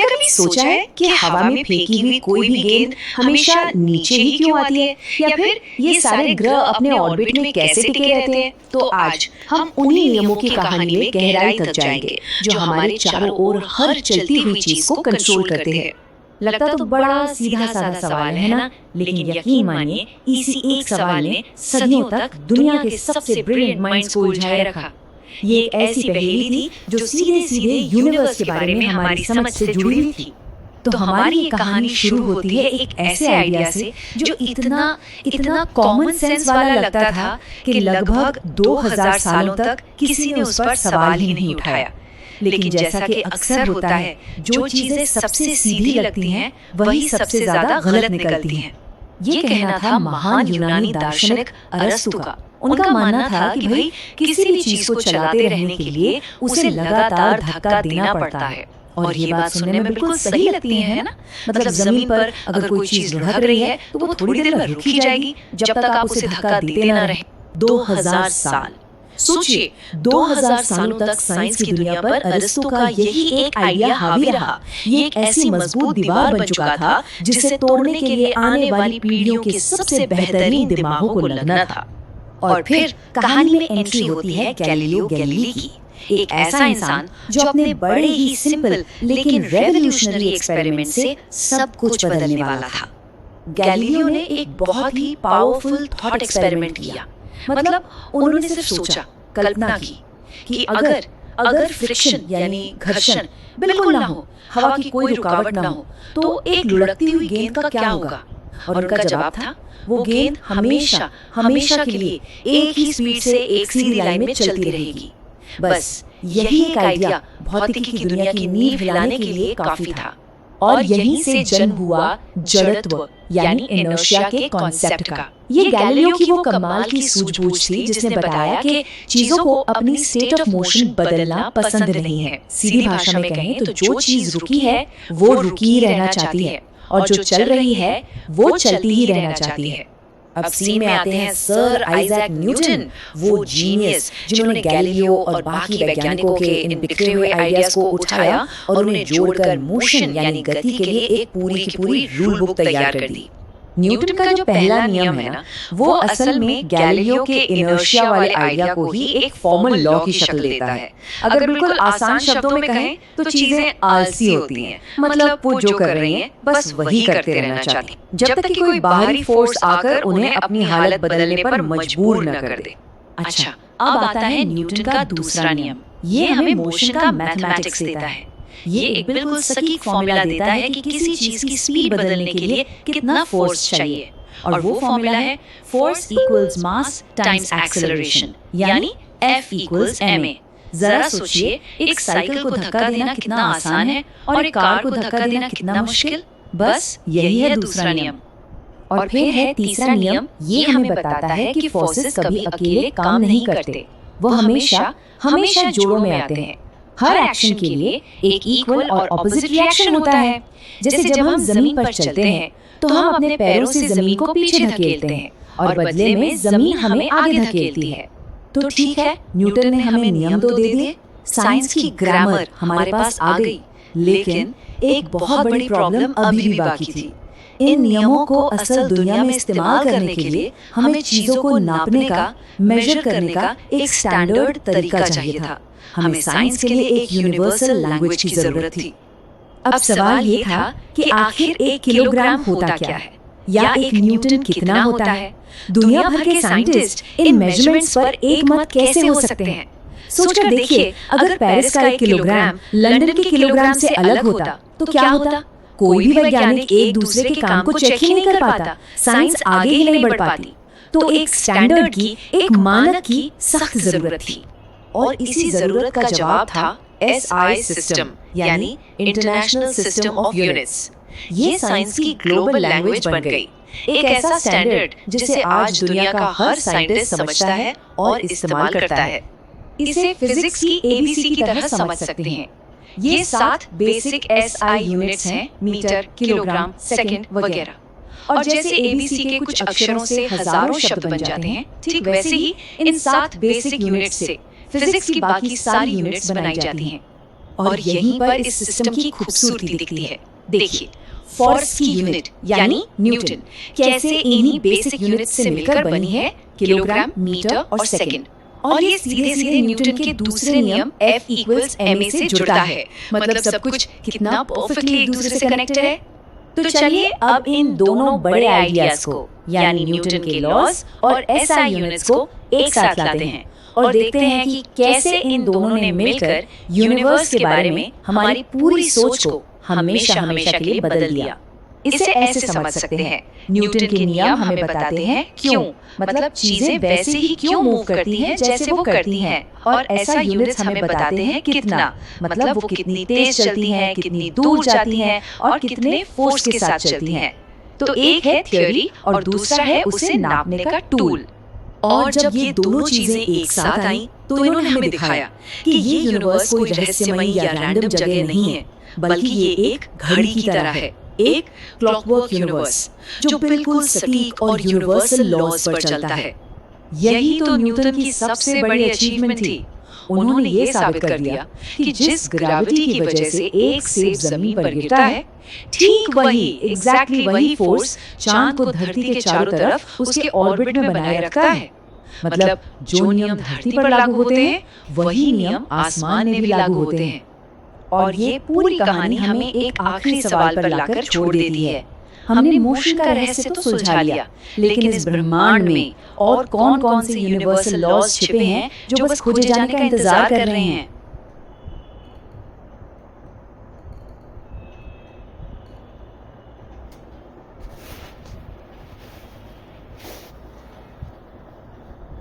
क्या कभी सोचा है कि हवा में फेंकी हुई कोई भी गेंद हमेशा नीचे ही क्यों आती है, या फिर ये सारे ग्रह अपने ऑर्बिट में कैसे टिके रहते हैं? तो आज हम उन्हीं नियमों की कहानी में गहराई तक जाएंगे जो हमारे चारों ओर हर चलती हुई चीज को कंट्रोल करते हैं। लगता तो बड़ा सीधा साधा सवाल है ना, लेकिन यकीन मानिए इसी एक सवाल ने सदियों तक दुनिया के सबसे ब्रिलियंट माइंड्स को उलझाए रखा। ये एक ऐसी पहेली थी जो सीधे सीधे यूनिवर्स के बारे में हमारी समझ से जुड़ी हुई थी। तो हमारी ये कहानी शुरू होती है एक ऐसे आइडिया से जो इतना कॉमन सेंस वाला लगता था कि लगभग 2000 सालों तक किसी ने उस पर सवाल ही नहीं उठाया। लेकिन जैसा कि अक्सर होता है, जो चीजें सबसे सीधी लगती हैं वही सबसे ज्यादा गलत निकलती हैं। ये कहना था महान यूनानी दार्शनिक अरस्तु का। उनका मानना था कि भाई किसी भी चीज को चलाते रहने के लिए उसे लगातार धक्का देना पड़ता है। और ये बात सुनने में बिल्कुल सही लगती है ना? मतलब जमीन पर अगर कोई चीज लुढ़क रही है तो वो थोड़ी देर में रुक ही जाएगी जब तक आप उसे धक्का देते ना रहे। 2000 साल, सोचिए 2000 सालों तक साइंस की दुनिया पर अरिस्टो का यही एक आइडिया हावी रहा। ये एक ऐसी मजबूत दीवार बन चुका था जिसे तोड़ने के लिए आने वाली पीढ़ियों के सबसे बेहतरीन दिमागों को लगना था। और फिर कहानी में एंट्री होती है गैलीलियो गैलीली की, एक ऐसा इंसान जो अपने बड़े ही सिंपल लेकिन रेवोल्यूशनरी एक्सपेरिमेंट से सब कुछ बदलने वाला था। गैलीलियो ने एक बहुत ही पावरफुल थॉट एक्सपेरिमेंट किया। मतलब उन्होंने सिर्फ सोचा, कल्पना की कि अगर फ्रिक्शन यानी घर्षण बिल्कुल ना हो, हवा की कोई रुकावट ना हो, तो एक लुढ़कती हुई गेंद का क्या होगा? और उनका जवाब था, वो गेंद हमेशा के लिए एक ही स्पीड से एक सीधी लाइन में चलती रहेगी। बस यही एक आइडिया भौतिकी की दुनिया की नींव हिलाने के लिए काफी था। और यहीं से जन्म हुआ जड़त्व यानी इनर्शिया के कॉन्सेप्ट का। ये गैलीलियो की वो कमाल की सूझबूझ थी जिसने बताया कि चीजों को अपनी स्टेट ऑफ मोशन बदलना पसंद नहीं है। सीधी भाषा में कहें तो जो चीज रुकी है वो रुकी ही रहना चाहती है, और जो चल रही है वो चलती ही रहना चाहती है। अब सीन में आते हैं सर आइजैक न्यूटन, वो जीनियस जिन्होंने गैलीलियो और बाकी वैज्ञानिकों के इन बिखरे हुए आइडियाज को उठाया और उन्हें जोड़कर मोशन यानी गति के लिए एक पूरी की पूरी रूल बुक तैयार कर दी। न्यूटन का जो पहला नियम है ना, वो असल में गैलीलियो के इनर्शिया वाले आइडिया को ही एक फॉर्मल लॉ की शक्ल देता है। अगर बिल्कुल आसान शब्दों में कहें तो चीजें आलसी होती हैं। मतलब वो जो कर रही हैं बस वही करते रहना चाहती, जब तक कि कोई बाहरी फोर्स आकर उन्हें अपनी हालत बदलने पर मजबूर न कर दे। अच्छा, अब आता है न्यूटन का दूसरा नियम। ये हमें मोशन का मैथमेटिक्स देता है। ये एक बिल्कुल सटीक फॉर्मूला देता है कि किसी चीज की स्पीड बदलने के लिए कितना फोर्स चाहिए, और वो फॉर्मूला है फोर्स इक्वल्स मास टाइम्स एक्सेलरेशन, यानी F इक्वल्स ma। जरा सोचिए, एक साइकिल को धक्का देना कितना आसान है और एक कार को धक्का देना कितना मुश्किल। बस यही है दूसरा नियम। और फिर है तीसरा नियम। ये हमें बताता है कि फोर्सेस कभी अकेले काम नहीं करते, वो हमेशा जोड़ों में आते हैं। हर एक्शन के लिए एक इक्वल और ऑपोजिट रिएक्शन होता है। जैसे जब हम जमीन पर चलते हैं तो हम अपने पैरों से जमीन को पीछे धकेलते हैं और बदले में जमीन हमें आगे धकेलती है। तो ठीक है, न्यूटन ने हमें नियम तो दे दिए, साइंस की ग्रामर हमारे पास आ गई, लेकिन एक बहुत बड़ी प्रॉब्लम अभी भी बाकी थी। इन नियमों को असल दुनिया में इस्तेमाल करने के लिए हमें चीजों को नापने का, मेजर करने का एक स्टैंडर्ड तरीका चाहिए था। हमें साइंस के लिए एक यूनिवर्सल लैंग्वेज की जरूरत थी। अब सवाल ये था कि आखिर 1 किलोग्राम होता क्या है, या एक न्यूटन कितना होता है? दुनिया भर के साइंटिस्ट इन मेजरमेंट्स पर एक मत कैसे हो सकते हैं? सोचकर देखिए, अगर पेरिस का 1 किलोग्राम लंदन के किलोग्राम से अलग होता तो क्या होता? कोई भी वैज्ञानिक एक दूसरे के काम को चेक ही नहीं कर पाता, साइंस आगे ही नहीं बढ़ पाती। तो एक स्टैंडर्ड की, एक मानक की सख्त जरूरत थी। और इसी जरूरत का जवाब था SI सिस्टम, यानी इंटरनेशनल सिस्टम ऑफ यूनिट्स। ये साइंस की ग्लोबल लैंग्वेज बन गई, एक ऐसा स्टैंडर्ड जिसे आज दुनिया का हर साइंटिस्ट समझता है और इस्तेमाल करता है। इसे फिजिक्स की ABC की तरह समझ सकते हैं। ये 7 बेसिक SI यूनिट्स हैं, मीटर, किलोग्राम, सेकंड वगैरह। और जैसे ABC के कुछ अक्षरों से हजारों शब्द बन जाते हैं, ठीक वैसे ही इन 7 बेसिक यूनिट्स से फिजिक्स की बाकी सारी यूनिट्स बनाई जाती हैं। और यहीं पर इस सिस्टम की खूबसूरती दिखती है। देखिए, फोर्स की यूनिट यानी न्यूटन कैसे इन्हीं बेसिक यूनिट से मिलकर बनी है, किलोग्राम, मीटर और सेकंड। और ये सीधे सीधे न्यूटन के दूसरे नियम F इक्वल्स ma से जुड़ता है। मतलब सब कुछ कितना परफेक्टली एक दूसरे से कनेक्टेड है। तो चलिए अब इन दोनों बड़े आइडियाज को यानी न्यूटन के लॉज और SI यूनिट्स को एक साथ लाते हैं और देखते हैं कि कैसे इन दोनों ने मिलकर यूनिवर्स के बारे में हमारी पूरी सोच को हमेशा हमेशा के लिए बदल दिया। इसे ऐसे समझ सकते हैं, न्यूटन के नियम हमें बताते हैं क्यों, मतलब चीजें वैसे ही क्यों मूव करती हैं जैसे वो करती हैं, और ऐसा यूनिट्स हमें बताते हैं कितना, मतलब वो कितनी तेज चलती हैं, कितनी दूर जाती हैं और कितने फोर्स के साथ चलती हैं। तो एक है थ्योरी और दूसरा है उसे नापने का टूल। और जब ये दोनों चीजें एक साथ आईं, तो इन्होंने हमें दिखाया कि ये यूनिवर्स कोई रहस्यमयी या रैंडम जगह नहीं है, बल्कि ये एक घड़ी की तरह है, एक क्लॉकवर्क यूनिवर्स जो बिल्कुल सटीक और यूनिवर्सल लॉज पर चलता है। यही तो न्यूटन की सबसे बड़ी अचीवमेंट थी। उन्होंने ये साबित कर दिया कि जिस ग्रेविटी की वजह से एक सेब जमीन पर गिरता है, ठीक वही एग्जैक्टली वही फोर्स चांद को धरती के चारों तरफ उसके ऑर्बिट में बनाए रखता है। मतलब जो नियम धरती पर लागू होते हैं, वही नियम आसमान में भी लागू होते हैं। और ये पूरी कहानी हमें एक आखिरी सवाल पर लाकर छोड़ देती है। हमने मोशन का रहस्य तो सुलझा लिया, लेकिन इस ब्रह्मांड में और कौन-कौन से यूनिवर्सल लॉज छिपे हैं जो बस खोजे जाने का इंतजार कर रहे हैं।